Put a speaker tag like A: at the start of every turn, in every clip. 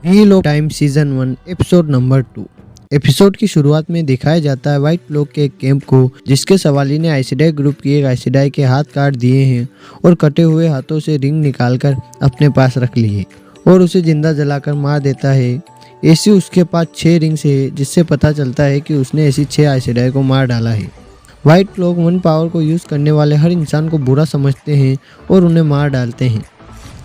A: Wheel of time season 1 episode number 2। Episode की शुरुआत में दिखाया जाता है व्हाइट लोग के एक कैंप को, जिसके सवाली ने आइसडाई ग्रुप की एक आइसडाई के हाथ काट दिए हैं और कटे हुए हाथों से रिंग निकालकर अपने पास रख लिए और उसे जिंदा जलाकर मार देता है। ऐसी उसके पास 6 रिंग्स है, जिससे पता चलता है कि उसने ऐसी 6 आइसडाई को मार डाला है। व्हाइट लोग वन पावर को यूज करने वाले हर इंसान को बुरा समझते हैं और उन्हें मार डालते हैं।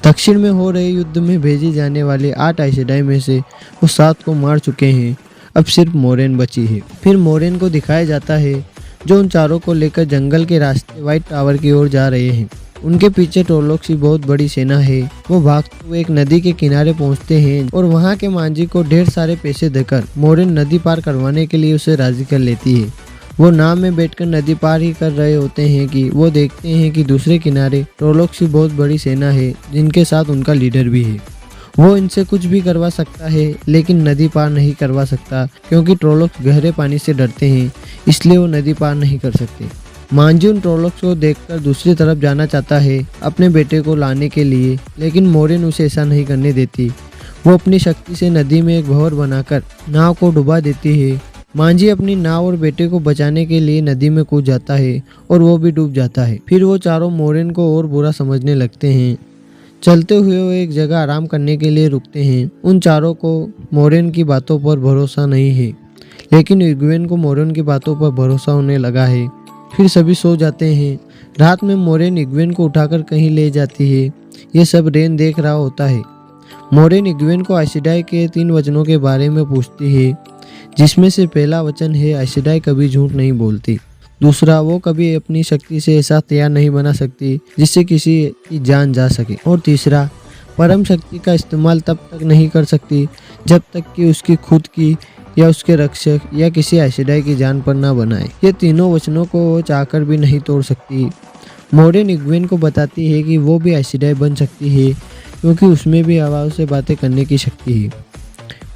A: दक्षिण में हो रहे युद्ध में भेजी जाने वाली 8 आइसडाई में से वो 7 को मार चुके हैं। अब सिर्फ मोरेन बची है। फिर मोरेन को दिखाया जाता है जो उन चारों को लेकर जंगल के रास्ते व्हाइट टावर की ओर जा रहे हैं। उनके पीछे टोरलोक्स की बहुत बड़ी सेना है। वो भागते हुए एक नदी के किनारे पहुंचते हैं और वहां के मांझी को ढेर सारे पैसे देकर मोरेन नदी पार करवाने के लिए उसे राजी कर लेती है। वो नाव में बैठकर नदी पार ही कर रहे होते हैं कि वो देखते हैं कि दूसरे किनारे टोरलोक्स की बहुत बड़ी सेना है, जिनके साथ उनका लीडर भी है। वो इनसे कुछ भी करवा सकता है, लेकिन नदी पार नहीं करवा सकता, क्योंकि ट्रोलोक्स गहरे पानी से डरते हैं, इसलिए वो नदी पार नहीं कर सकते। मांझी उन ट्रोलोक्स को देखकर दूसरी तरफ जाना चाहता है अपने बेटे को लाने के लिए, लेकिन मोरेन उसे ऐसा नहीं करने देती। वो अपनी शक्ति से नदी में एक भंवर बनाकर नाव को डुबा देती है। मांझी अपनी नाव और बेटे को बचाने के लिए नदी में कूद जाता है और वो भी डूब जाता है। फिर वो चारों मोरेन को और बुरा समझने लगते हैं। चलते हुए वो एक जगह आराम करने के लिए रुकते हैं। उन चारों को मोरेन की बातों पर भरोसा नहीं है, लेकिन इग्वेन को मोरेन की बातों पर भरोसा होने लगा है। फिर सभी सो जाते हैं। रात में मोरेन इग्वेन को उठाकर कहीं ले जाती है। ये सब रेन देख रहा होता है। मोरेन इग्वेन को आइसडाई के 3 वचनों के बारे में पूछती है, जिसमें से पहला वचन है आइसडाई कभी झूठ नहीं बोलती। दूसरा, वो कभी अपनी शक्ति से ऐसा तैयार नहीं बना सकती जिससे किसी की जान जा सके। और तीसरा, परम शक्ति का इस्तेमाल तब तक नहीं कर सकती जब तक कि उसकी खुद की या उसके रक्षक या किसी आइसडाई की जान पर ना बनाए। ये तीनों वचनों को वो चाहकर भी नहीं तोड़ सकती। मोरेन इग्वेन को बताती है कि वो भी आइसडाई बन सकती है, क्योंकि उसमें भी आवाज़ से बातें करने की शक्ति है।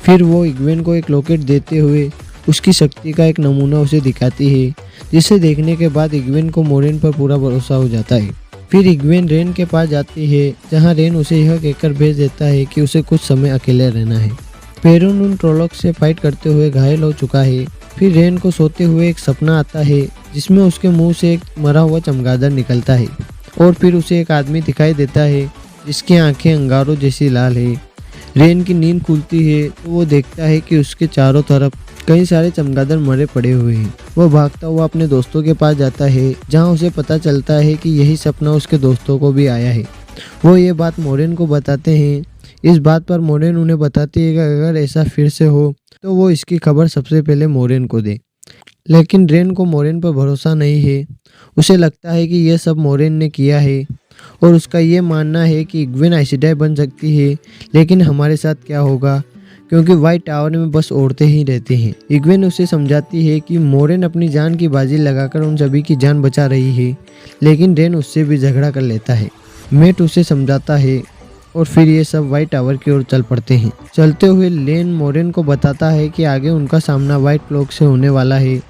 A: फिर वो इग्वेन को एक लॉकेट देते हुए उसकी शक्ति का एक नमूना उसे दिखाती है, जिसे देखने के बाद इग्वेन को मोरेन पर पूरा भरोसा हो जाता है। फिर इग्वेन रेन के पास जाती है, जहां रेन उसे यह कहकर भेज देता है कि उसे कुछ समय अकेले रहना है। पेरुन उन ट्रोलोक्स से फाइट करते हुए घायल हो चुका है। फिर रेन को सोते हुए एक सपना आता है, जिसमें उसके मुंह से एक मरा हुआ चमगादड़ निकलता है और फिर उसे एक आदमी दिखाई देता है जिसकी आंखें अंगारों जैसी लाल है। रेन की नींद खुलती है तो वो देखता है कि उसके चारों तरफ कई सारे चमगादड़ मरे पड़े हुए हैं। वो भागता हुआ अपने दोस्तों के पास जाता है, जहां उसे पता चलता है कि यही सपना उसके दोस्तों को भी आया है। वो ये बात मोरेन को बताते हैं। इस बात पर मोरेन उन्हें बताती है कि अगर ऐसा फिर से हो तो वो इसकी खबर सबसे पहले मोरेन को दे। लेकिन रेन को मोरेन पर भरोसा नहीं है। उसे लगता है कि यह सब मोरेन ने किया है और उसका ये मानना है कि इग्वेन आइसडाई बन सकती है, लेकिन हमारे साथ क्या होगा, क्योंकि व्हाइट टावर में बस औरतें ही रहती हैं। इग्वेन उसे समझाती है कि मोरेन अपनी जान की बाजी लगाकर उन सभी की जान बचा रही है, लेकिन रेन उससे भी झगड़ा कर लेता है। मेट उसे समझाता है और फिर ये सब व्हाइट टावर की ओर चल पड़ते हैं। चलते हुए लेन मोरेन को बताता है कि आगे उनका सामना व्हाइट लोग से होने वाला है,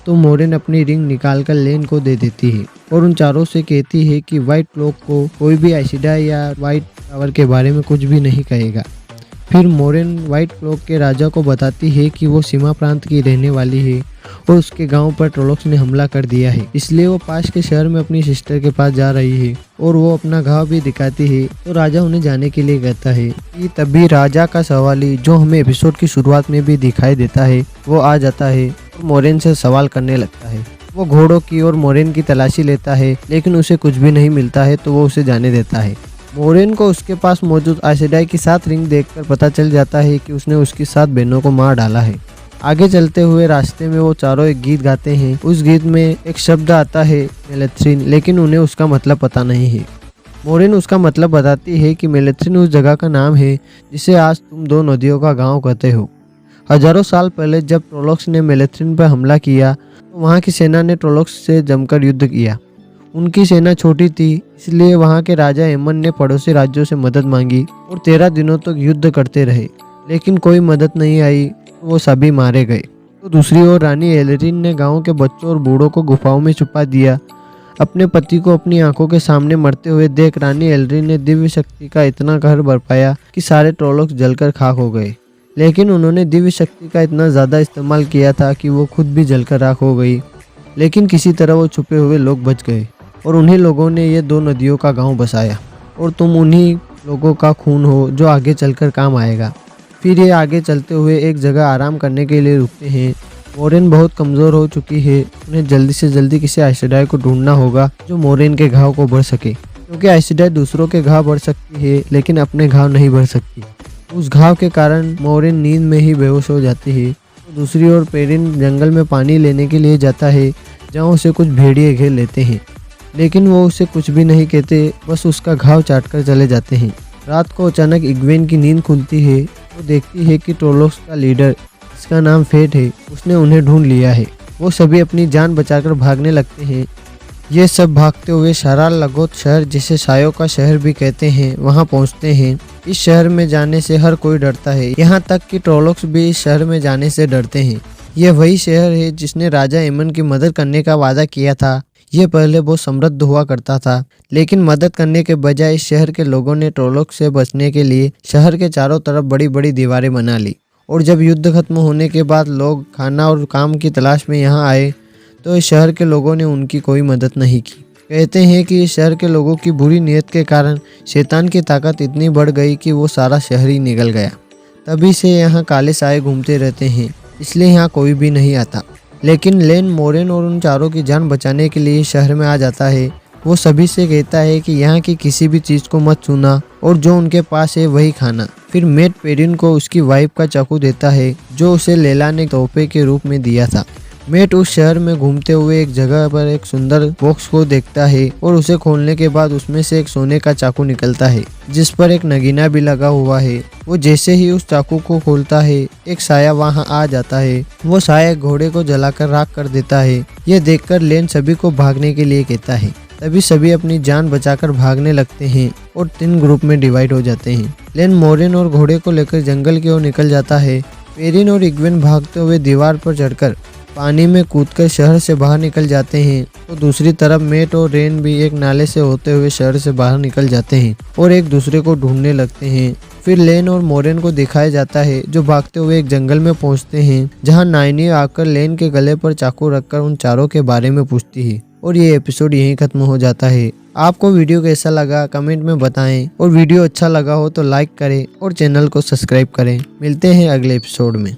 A: तो मोरेन अपनी रिंग निकालकर लेन को दे देती है और उन चारों से कहती है कि व्हाइट लोग को कोई भी आइसडाई या व्हाइट टावर के बारे में कुछ भी नहीं कहेगा। फिर मोरेन व्हाइट क्लॉक के राजा को बताती है कि वो सीमा प्रांत की रहने वाली है और उसके गांव पर ट्रोलोक्स ने हमला कर दिया है, इसलिए वो पास के शहर में अपनी सिस्टर के पास जा रही है और वो अपना घाव भी दिखाती है। तो राजा उन्हें जाने के लिए कहता है कि तभी राजा का सवाली, जो हमें एपिसोड की शुरुआत में भी दिखाई देता है, वो आ जाता है और मोरेन से सवाल करने लगता है। वो घोड़ों की और मोरेन की तलाशी लेता है, लेकिन उसे कुछ भी नहीं मिलता है, तो वो उसे जाने देता है। मोरेन को उसके पास मौजूद आइसडाई की 7 रिंग देखकर पता चल जाता है कि उसने उसकी 7 बहनों को मार डाला है। आगे चलते हुए रास्ते में वो चारों एक गीत गाते हैं। उस गीत में एक शब्द आता है मेलेथ्रिन, लेकिन उन्हें उसका मतलब पता नहीं है। मोरेन उसका मतलब बताती है कि मेलेथ्रिन उस जगह का नाम है जिसे आज तुम 2 नदियों का गाँव कहते हो। हजारों साल पहले जब ट्रोलोक्स ने मेलेथ्रिन पर हमला किया, तो वहाँ की सेना ने ट्रोलोक्स से जमकर युद्ध किया। उनकी सेना छोटी थी, इसलिए वहाँ के राजा एमन ने पड़ोसी राज्यों से मदद मांगी और 13 दिनों तक युद्ध करते रहे, लेकिन कोई मदद नहीं आई, तो वो सभी मारे गए। तो दूसरी ओर रानी एलरिन ने गांव के बच्चों और बूढ़ों को गुफाओं में छुपा दिया। अपने पति को अपनी आंखों के सामने मरते हुए देख रानी एलरी ने दिव्य शक्ति का इतना कहर बरपाया कि सारे ट्रोलोक्स जलकर खाक हो गए। लेकिन उन्होंने दिव्य शक्ति का इतना ज़्यादा इस्तेमाल किया था कि वो खुद भी जलकर राख हो गई। लेकिन किसी तरह वो छुपे हुए लोग बच गए और उन्हीं लोगों ने ये 2 नदियों का गांव बसाया। और तुम उन्हीं लोगों का खून हो जो आगे चलकर काम आएगा। फिर ये आगे चलते हुए एक जगह आराम करने के लिए रुकते हैं। मोरेन बहुत कमज़ोर हो चुकी है, उन्हें जल्दी से जल्दी किसी आइसडाई को ढूंढना होगा जो मोरेन के घाव को भर सके, क्योंकि आइसडाई दूसरों के घाव भर सकती है लेकिन अपने घाव नहीं भर सकती। उस घाव के कारण मोरेन नींद में ही बेहोश हो जाती है। तो दूसरी ओर पेरिन जंगल में पानी लेने के लिए जाता है, जहाँ उसे कुछ भेड़िए घेर लेते हैं, लेकिन वो उसे कुछ भी नहीं कहते, बस उसका घाव चाट कर चले जाते हैं। रात को अचानक इग्वेन की नींद खुलती है। वो देखती है कि ट्रोलोक्स का लीडर, जिसका नाम फेट है, उसने उन्हें ढूंढ लिया है। वो सभी अपनी जान बचाकर भागने लगते हैं। ये सब भागते हुए शाराल लगोत शहर, जिसे सायों का शहर भी कहते हैं, वहाँ पहुँचते हैं। इस शहर में जाने से हर कोई डरता है, यहाँ तक कि ट्रोलोक्स भी इस शहर में जाने से डरते हैं। यह वही शहर है जिसने राजा एमन की मदद करने का वादा किया था। यह पहले बहुत समृद्ध हुआ करता था, लेकिन मदद करने के बजाय इस शहर के लोगों ने ट्रोलोक्स से बचने के लिए शहर के चारों तरफ बड़ी बड़ी दीवारें बना ली। और जब युद्ध खत्म होने के बाद लोग खाना और काम की तलाश में यहाँ आए, तो इस शहर के लोगों ने उनकी कोई मदद नहीं की। कहते हैं कि इस शहर के लोगों की बुरी नीयत के कारण शैतान की ताकत इतनी बढ़ गई कि वो सारा शहर ही निगल गया। तभी से यहाँ काले साए घूमते रहते हैं, इसलिए यहाँ कोई भी नहीं आता। लेकिन लेन मोरेन और उन चारों की जान बचाने के लिए शहर में आ जाता है। वो सभी से कहता है कि यहाँ की किसी भी चीज़ को मत छूना और जो उनके पास है वही खाना। फिर मेट पेरिन को उसकी वाइफ का चाकू देता है, जो उसे लेला ने तोहफे के रूप में दिया था। मेट उस शहर में घूमते हुए एक जगह पर एक सुंदर बॉक्स को देखता है और उसे खोलने के बाद उसमें से एक सोने का चाकू निकलता है, जिस पर एक नगीना भी लगा हुआ है। वो जैसे ही उस चाकू को खोलता है, एक साया वहां आ जाता है। वो साया घोड़े को जलाकर राख कर देता है। यह देखकर लेन सभी को भागने के लिए कहता है। तभी सभी अपनी जान बचाकर भागने लगते हैं और 3 ग्रुप में डिवाइड हो जाते हैं। लेन मोरेन और घोड़े को लेकर जंगल की ओर निकल जाता है। पेरिन और इग्वेन भागते हुए दीवार पर चढ़कर पानी में कूदकर शहर से बाहर निकल जाते हैं। तो दूसरी तरफ मेट और रेन भी एक नाले से होते हुए शहर से बाहर निकल जाते हैं और एक दूसरे को ढूंढने लगते हैं। फिर लेन और मोरेन को दिखाया जाता है, जो भागते हुए एक जंगल में पहुंचते हैं, जहां नाइनी आकर लेन के गले पर चाकू रखकर उन चारों के बारे में पूछती है। और ये एपिसोड यहीं खत्म हो जाता है। आपको वीडियो कैसा लगा कमेंट में बताएं, और वीडियो अच्छा लगा हो तो लाइक करें और चैनल को सब्सक्राइब करें। मिलते हैं अगले एपिसोड में।